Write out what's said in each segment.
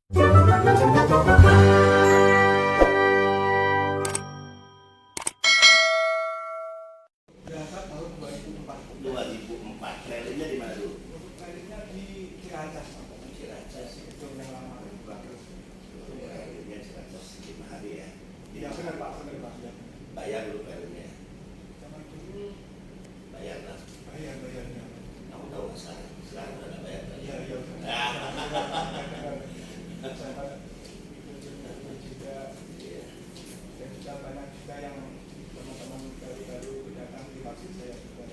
Berangkat tahun 2004. 2004. Trailingnya di mana dulu? Untuk trailingnya di Ciracas. Ciracas. Itu yang lama. Trailingnya Ciracas 5 hari ya. Iya benar Pak, benar Pak. Ya. Bayar dulu trailingnya. Zaman dulu Bayar lah. bayarnya. Kamu tahu nggak sekarang? Sekarang udah ada bayar. Iya. Saya ikut juga. Dan juga banyak juga yang teman-teman baru datang di vaksin saya juga.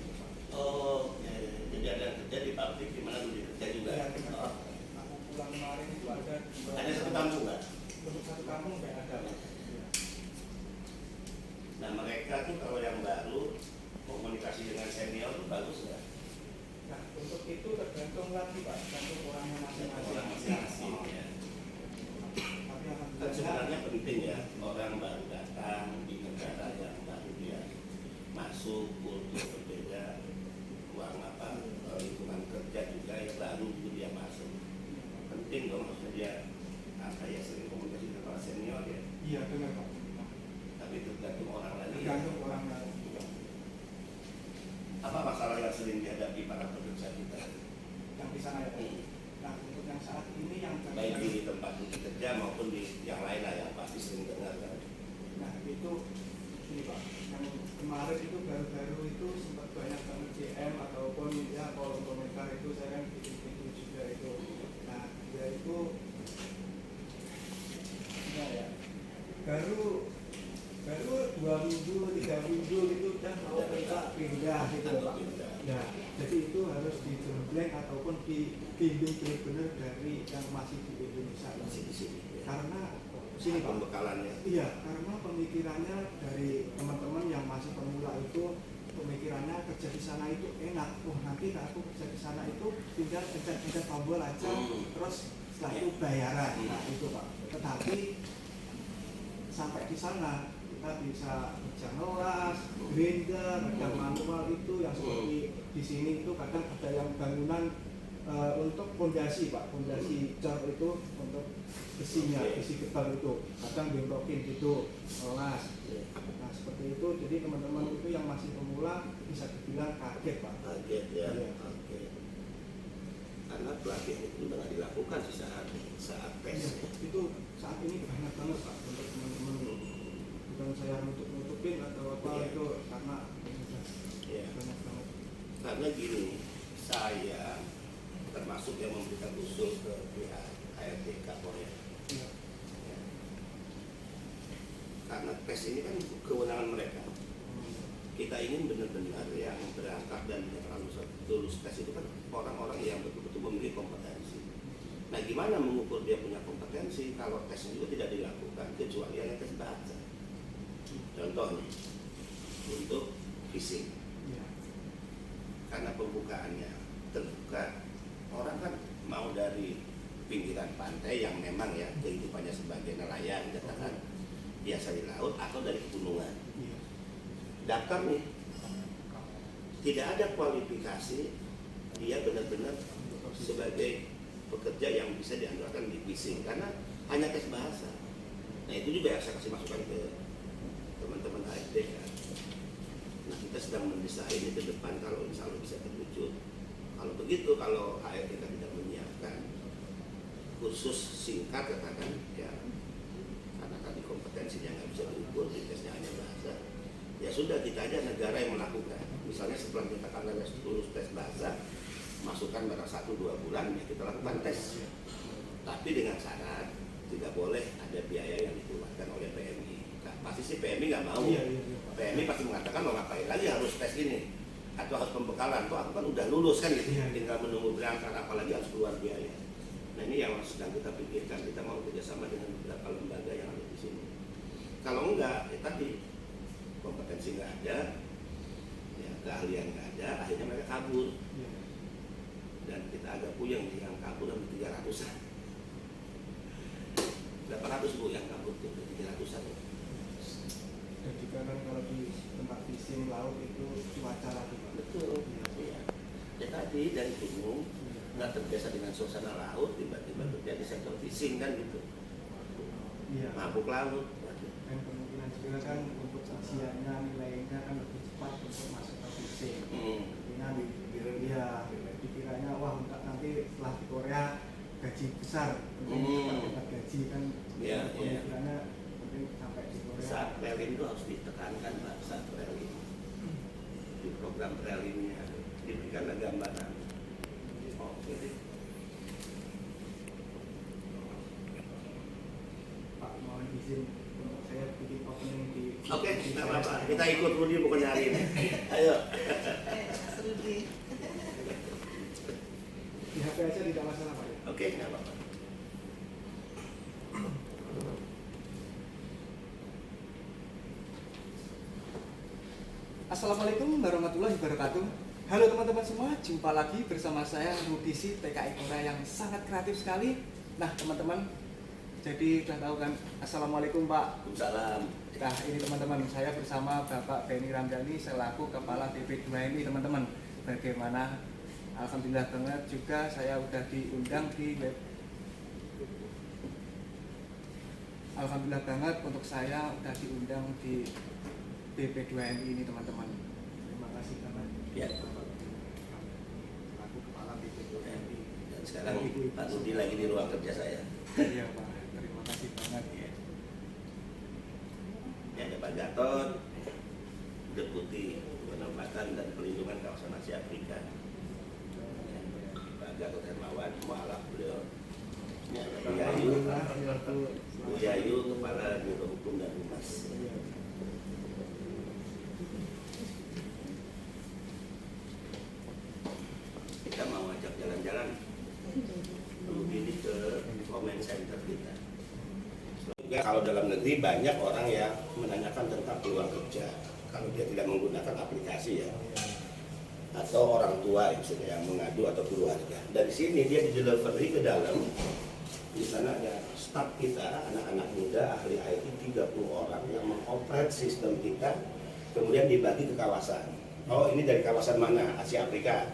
Oh, ya. Jadi ada yang kerja di pabrik di mana dulu kerja juga. Iya, benar. Aku pulang kemarin itu ada Ada satu kampung nggak? untuk satu kampung nggak ada. Iya. Nah mereka tuh kalau yang baru komunikasi dengan senior tuh bagus nggak? Nah, untuk itu tergantung lagi Pak, tergantung orangnya masing-masing. Orang masing-masing ya. Tapi Kan alhamdulillah sebenarnya penting ya orang baru datang di negara yang baru dia masuk, kultur berbeda, ruang lingkungan kerja juga yang baru itu dia masuk. Penting dong maksudnya dia sering komunikasi dengan para senior ya. iya benar Pak. Tapi itu tergantung orang lagi. Ya. Tergantung orangnya. Apa masalah yang sering dihadapi para pekerja kita? Yang di sana ya Pak. Nah, untuk yang saat ini yang Baik di tempat kerja maupun di yang lain lah yang pasti sering dengar kan. nah itu ini Pak, yang kemarin itu baru-baru itu sempat banyak banget DM ataupun ya kolom komentar itu saya kan bikin itu juga itu. Nah, dia itu ya baru 2 minggu 3 minggu itu udah mau minta pindah gitu Pak. Nah, jadi itu harus dijembleng ataupun dibimbing benar-benar dari yang masih di Indonesia Masih di sini. Ya. karena sini Pak, Pembekalannya. iya, karena pemikirannya dari teman-teman yang masih pemula itu pemikirannya kerja di sana itu enak. Oh, nanti aku kerja di sana itu tinggal pencet tombol aja, terus setelah itu bayaran. Nah, itu Pak. Tetapi sampai di sana kita bisa kerja ngelas, grinder, ada manual itu yang seperti di sini itu kadang ada yang bangunan untuk fondasi Pak, fondasi cor itu untuk besinya, besi getol itu kadang bentrokin gitu, ngelas. Nah seperti itu, jadi teman-teman itu yang masih pemula bisa dibilang kaget Pak. Kaget ya. Iya. Oke. Karena pelatihan itu udah nggak dilakukan sih saat tes. Iya, itu saat ini banyak banget Pak untuk teman-teman. Bukan saya nutupin atau apa Iya. itu karena Iya. banyak banget. Karena gini, saya termasuk yang memberikan usul ke pihak HRD Korea. Iya. Ya. Karena tes ini kan kewenangan mereka. Kita ingin benar-benar yang berangkat dan yang lulus tes itu kan orang-orang yang betul-betul memiliki kompetensi. Nah, gimana mengukur dia punya kompetensi kalau tesnya juga tidak dilakukan kecuali hanya tes bahasa. Contohnya untuk phishing, Iya. karena pembukaannya terbuka, orang kan mau dari pinggiran pantai yang memang ya kehidupannya sebagai nelayan, katakan biasa di laut atau dari pegunungan. Iya. Daftar nih, tidak ada kualifikasi dia benar-benar sebagai pekerja yang bisa diandalkan di phishing karena hanya tes bahasa. Nah itu juga yang saya kasih masukan ke teman-teman HRD kan. Nah kita sedang mendesain ini ke depan kalau insya Allah bisa terwujud. Kalau begitu, kalau HRD kita tidak menyiapkan khusus singkat katakan ya, karena tadi kompetensinya nggak bisa diukur, di tesnya hanya bahasa. Ya sudah, kita aja negara yang melakukan. Misalnya setelah kita lulus tes bahasa, masukkan barang 1-2 bulan ya kita lakukan tes. Tapi dengan syarat tidak boleh ada biaya yang dikeluarkan oleh PMI. Nah, pasti sih PMI nggak mau. Iya. PMI pasti mengatakan mau ngapain lagi harus tes ini atau harus pembekalan. Tuh aku kan udah lulus kan gitu. Iya. Tinggal menunggu berangkat, apalagi harus keluar biaya. Nah ini yang sedang kita pikirkan. Kita mau kerjasama dengan beberapa lembaga yang ada di sini. Kalau enggak, ya tadi kompetensi nggak ada, ya keahlian nggak ada, akhirnya mereka kabur. Iya. Dan kita agak puyeng nih yang kabur sampai 300-an. 800 Bu yang kabur tuh 300-an. Dan juga kan kalau di tempat fishing laut itu cuaca lagi Pak. Betul. Iya. Ya tadi dari gunung nggak terbiasa dengan suasana laut, tiba-tiba tiba-tiba kerja di sektor fishing kan gitu. Iya. Mabuk laut. Dan kemungkinan juga kan untuk usianya nilainya kan lebih cepat untuk masuk ke fishing. Nah, dikiranya wah nanti setelah di Korea gaji besar, dapat gaji kan. Iya. Pemikirannya mungkin sampai di Korea. Saat relin itu harus ditekankan Pak, saat relin. Di program relinnya diberikan gambaran. Oke. Pak, mohon izin untuk saya bikin opening di. Oke, tidak apa-apa. Kita ikut Rudi bukan hari ini. Ayo. Di HP aja tidak masalah Pak. Oke, tidak apa-apa. Assalamualaikum warahmatullahi wabarakatuh. Halo teman-teman semua, jumpa lagi bersama saya Rudisi TKI Korea yang sangat kreatif sekali. Nah teman-teman, jadi sudah tahu kan, Assalamualaikum Pak. Salam. Nah ini teman-teman, saya bersama Bapak Benny Ramdhani selaku Kepala BP2MI teman-teman. Bagaimana? Alhamdulillah banget juga saya udah diundang di web. Alhamdulillah banget untuk saya udah diundang di BP2MI ini teman-teman. Terima kasih banget. Ya. Selaku Kepala BP2MI. Dan sekarang Pak Rudi lagi di ruang kerja saya. Iya Pak, terima kasih banget. Ya. Ini ada Pak Gatot, Deputi Penempatan dan Pelindungan Kawasan Asia Afrika. Ya. Pak Gatot Hermawan, mualaf beliau. Ini ada Bu Yayu, Bu Yayu, Kepala Biro Hukum dan Humas. Kita mau ajak jalan-jalan dulu ini ke comment center kita. Juga kalau dalam negeri banyak orang yang menanyakan tentang peluang kerja kalau dia tidak menggunakan aplikasi ya, atau orang tua yang mengadu atau keluarga. Dari sini dia di delivery ke dalam. Di sana ada staff kita, anak-anak muda ahli IT 30 orang yang mengoperate sistem kita, kemudian dibagi ke kawasan. Oh ini dari kawasan mana? Asia Afrika.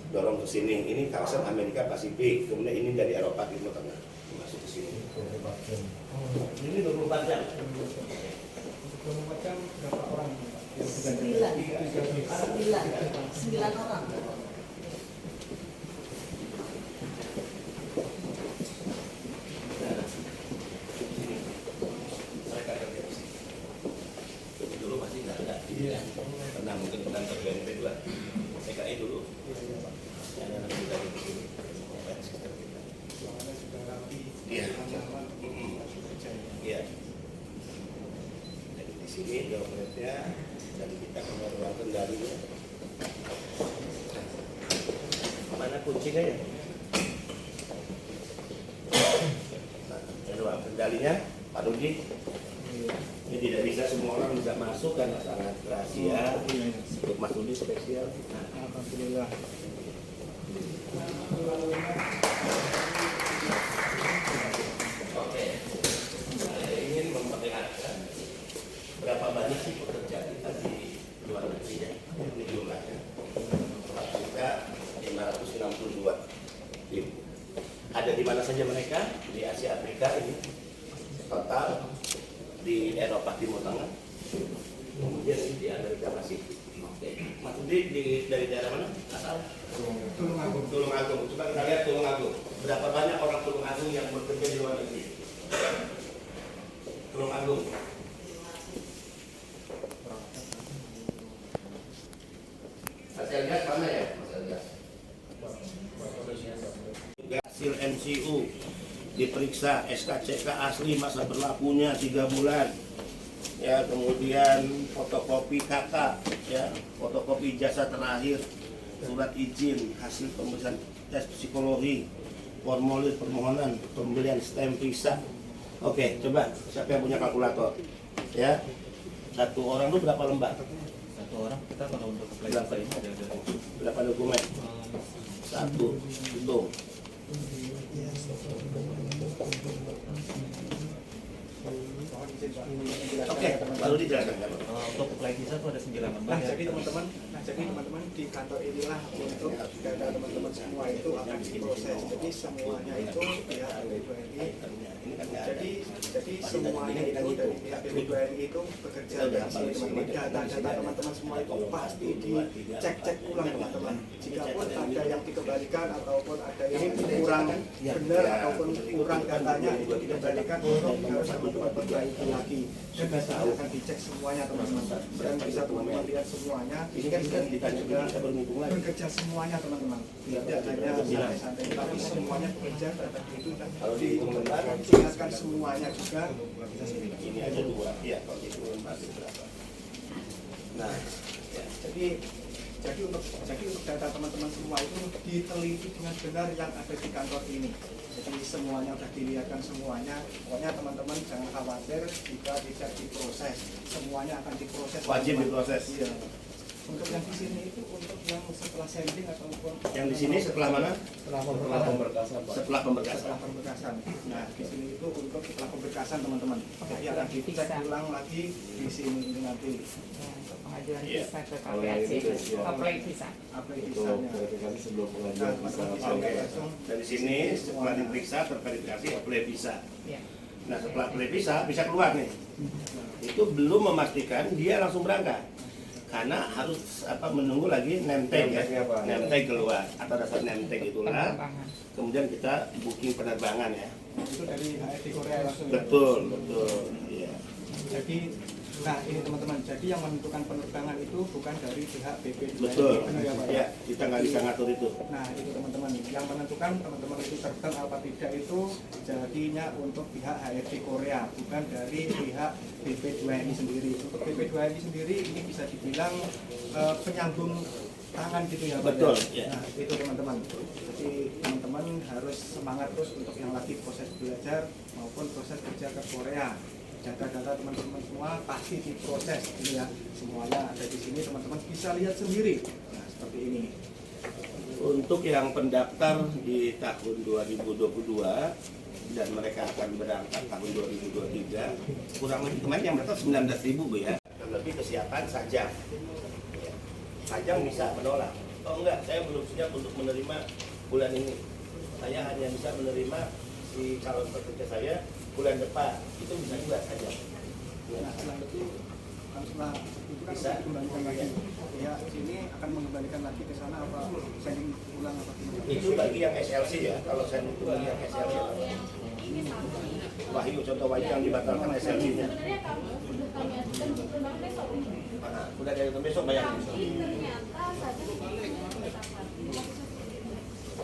Dorong ke sini. Ini kawasan Amerika Pasifik. Kemudian ini dari Eropa Timur Tengah. Masuk ke sini. Ini 24 jam. 24 jam berapa orang? 9 orang. Mereka kerja di sini. Dulu masih nggak ada. Pernah mungkin kantor BNP juga. TKI dulu. Ada anak muda di sini. Sistem kita. Soalnya sudah rapi. Iya. Aman. Iya. Jadi di sini dioperate-nya dan kita punya ruang kendalinya. Mana kuncinya ya? Nah, ruang kendalinya, Pak Rudi. Ini tidak bisa semua orang bisa masuk karena sangat rahasia. Untuk Mas Rudi spesial. Nah, Alhamdulillah. oke. Saya ingin memperlihatkan berapa banyak sih pekerja kita di luar negeri ya. Ini jumlahnya. 4.562.000. Ada di mana saja mereka? Di Asia Afrika ini total, di Eropa Timur Tengah, kemudian di Amerika Pasifik. Oke. Mas Budi dari daerah mana? Asal? Tulungagung. Tulungagung. Coba kita lihat Tulungagung. Berapa banyak orang Tulungagung yang bekerja di luar negeri? Tulungagung. Mas Elgas mana ya? Mas Elgas. Juga hasil MCU diperiksa, SKCK asli, masa berlakunya 3 bulan. Ya, kemudian fotokopi KK, ya, fotokopi ijazah terakhir, surat izin, hasil pemeriksaan tes psikologi, formulir permohonan pembelian stem visa. Oke, coba siapa yang punya kalkulator? Ya, satu orang itu berapa lembar? Satu orang kita kalau untuk apply Berapa? ini ada Berapa dokumen? Satu, hitung. Oke, baru dijelaskan. untuk apply visa itu ada 9 lembar. Nah, ya. jadi teman-teman, nah jadi teman-teman di kantor inilah untuk data teman-teman semua itu akan diproses. Jadi semuanya itu pihak BPBWNI. Jadi semuanya itu dari pihak BPBWNI itu bekerja dari sini teman-teman. Data-data teman-teman semua itu pasti dicek ulang teman-teman. Jikapun ada yang dikembalikan ataupun ada yang kurang benar ataupun kurang datanya itu dikembalikan untuk harus teman-teman perbaiki lagi. Dan bisa akan dicek semuanya teman-teman. Dan bisa teman-teman lihat semuanya. Ini kan kita juga bekerja semuanya teman-teman. Tidak hanya santai-santai, tapi semuanya bekerja terhadap itu dan diingatkan semuanya juga. Ini ada 2, ya kalau itu berapa? Nah, ya. Jadi untuk data teman-teman semua itu diteliti dengan benar yang ada di kantor ini. Jadi semuanya sudah dilihatkan semuanya. Pokoknya teman-teman jangan khawatir jika tidak diproses. Semuanya akan diproses. Wajib diproses. Iya. Untuk yang di sini itu untuk yang setelah sampling ataupun yang di sini setelah mana? Setelah pemberkasan. Setelah pemberkasan. Setelah pemberkasan. Nah, di sini itu untuk setelah pemberkasan teman-teman. Jadi akan dicek ulang lagi di sini ini nanti. Untuk pengajuan Iya. visa ke Kalau yang KPAC, itu, ya. apply visa. Apa Itu visanya? verifikasi sebelum Nah, pengajuan visa. teman-teman bisa Oke. lihat langsung. Dari sini setelah diperiksa terverifikasi apply visa. Ya. Nah setelah apply visa bisa keluar nih. Itu belum memastikan dia langsung berangkat. Karena harus menunggu lagi name tag ya. Name tag-nya apa? Name tag keluar. Atau dasar name tag itulah. Penerbangan. Kemudian kita booking penerbangan ya. Itu dari HRD Korea langsung. Betul. Iya. Jadi, nah ini teman-teman. Jadi yang menentukan penerbangan itu bukan dari pihak BP2. Betul. Benar ya Pak? Ya, kita nggak bisa ngatur itu. Nah itu teman-teman. Yang menentukan teman-teman itu terbang apa tidak itu jadinya untuk pihak HRD Korea, bukan dari pihak BP2NI sendiri. Untuk BP2NI sendiri ini bisa dibilang penyambung tangan gitu ya Pak. Betul, Ya? ya. Nah itu teman-teman. Jadi teman-teman harus semangat terus untuk yang lagi proses belajar maupun proses kerja ke Korea. Data-data teman-teman semua pasti diproses ini ya. Semuanya ada di sini, teman-teman bisa lihat sendiri. Nah, seperti ini. Untuk yang pendaftar di tahun 2022 dan mereka akan berangkat tahun 2023, kurang lebih kemarin yang daftar 19.000 Bu ya. Lebih kesiapan Sajang. Ya. Sajang bisa menolak. Oh enggak, saya belum siap untuk menerima bulan ini. Saya hanya bisa menerima si calon pekerja saya bulan depan. Itu bisa juga Sajang. Nah, setelah itu kan setelah itu kan Bisa. dikembalikan lagi. Ya, sini akan mengembalikan lagi ke sana apa sending ulang apa gimana? Itu bagi yang SLC ya. Kalau saya itu bagi yang SLC. Wahyu, contoh Wahyu yang dibatalkan SLC-nya. Sebenarnya kami ajukan untuk penerbangan besok. Udah dari besok bayar. Tapi ternyata saja tidak ditetapkan.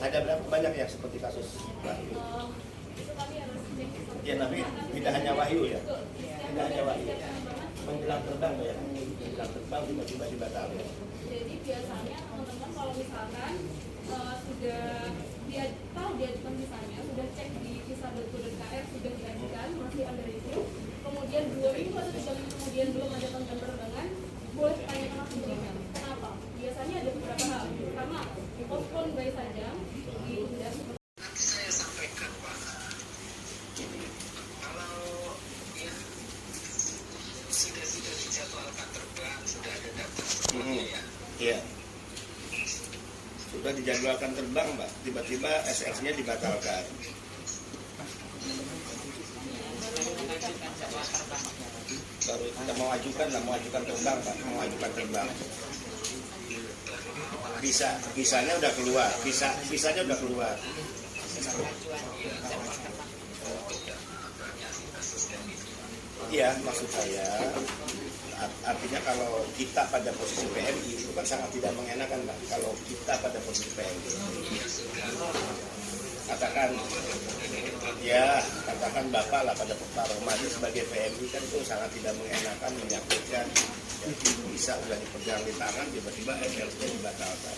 Ada berapa banyak yang seperti kasus Wahyu? Itu kami harus cek. Ya, tapi tidak hanya Wahyu ya. Tidak hanya Wahyu. Menjelang terbang ya. Menjelang terbang tiba-tiba dibatalkan. Jadi biasanya teman-teman kalau misalkan sudah dia tahu diajukan visanya, sudah cek di visa.go.kr sudah diajukan, masih ada review. Kemudian 2 minggu atau 3 minggu kemudian belum ada tentang penerbangan, boleh tanyakan langsung ke email. Kenapa? Biasanya ada beberapa hal. Pertama, postpone by saja, ditunda. Nanti saya sampaikan Pak, kalau ya sudah dijadwalkan terbang, sudah ada data semuanya ya. Iya. Sudah dijadwalkan terbang, Mbak. Tiba-tiba SLC-nya dibatalkan. Baru kita mau ajukan terbang, Pak. Mau ajukan terbang. Visanya udah keluar. Visanya udah keluar. Iya, maksud saya artinya kalau kita pada posisi PMI itu kan sangat tidak mengenakan, Pak. Kalau kita pada posisi PMI, katakan Bapak lah pada Pak Romadi sebagai PMI kan itu sangat tidak mengenakan, menyakitkan. Ya, bisa udah dipegang di tangan, tiba-tiba SLC-nya dibatalkan.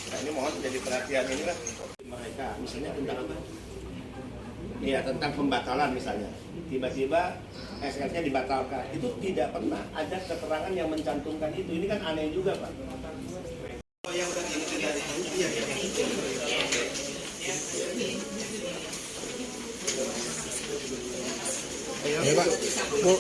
Nah ini mohon menjadi perhatian inilah mereka, misalnya tentang apa? Iya, tentang pembatalan misalnya. Tiba-tiba SL-nya dibatalkan. Itu tidak pernah ada keterangan yang mencantumkan itu. Ini kan aneh juga, Pak. Oh, yang udah ini sudah iya. Ayo. Ya Pak. Bu.